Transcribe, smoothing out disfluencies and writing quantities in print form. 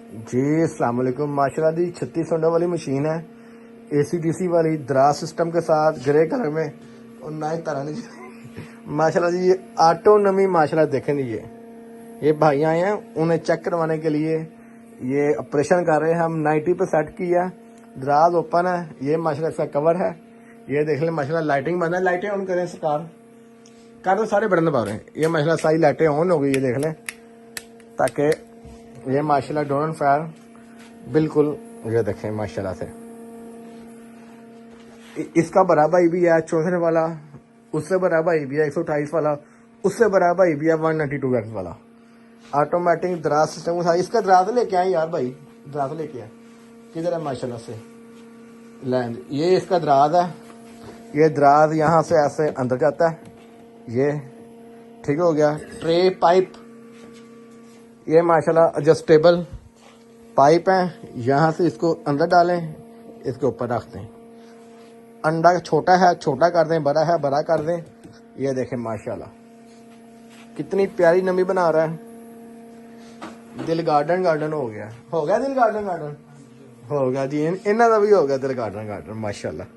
जी अस्सलाम वालेकुम। माशाल्लाह दी 36 अंडों वाली मशीन है, ACDC वाली दराज सिस्टम के साथ ग्रे कलर में और ना ही तरह नहीं। माशाल्लाह जी ये ऑटोनॉमी माशाल्लाह देखें जी, ये भाई आए हैं उन्हें चेक करवाने के लिए, ये ऑपरेशन कर रहे हैं। हम 90 पे सेट किया, दराज ओपन है, ये माशाल्लाह इसका कवर है। ये देख लें माशाल्लाह लाइटिंग बंद है, लाइटें ऑन करें सरकार कर दो, सारे बटन दबा रहे हैं। ये माशाल्लाह सारी लाइटें ऑन हो गई, ये देख लें, ताकि ये माशाल्लाह डोन फायर बिल्कुल, ये देखें माशाल्लाह से। इसका बड़ा भाई भी है 64 वाला, उससे बड़ा भाई भी है 128 वाला, उससे बड़ा भाई भी है 192X वाला। ऑटोमेटिक दराज सिस्टम था। इसका दराज लेके आए यार भाई, दराज लेके आए किधर है माशाल्लाह से लैंड। ये इसका दराज है, ये दराज यहाँ से ऐसे अंदर जाता है, ये ठीक हो गया। ट्रे पाइप, ये माशाल्लाह एडजस्टेबल पाइप है, यहाँ से इसको अंदर डालें, इसके ऊपर रख दें। अंडा छोटा है छोटा कर दें, बड़ा है बड़ा कर दें। ये देखें माशाल्लाह कितनी प्यारी नमी बना रहा है। दिल गार्डन गार्डन हो गया दिल गार्डन गार्डन हो गया जी, इन्हों का भी हो गया दिल गार्डन गार्डन माशाल्लाह।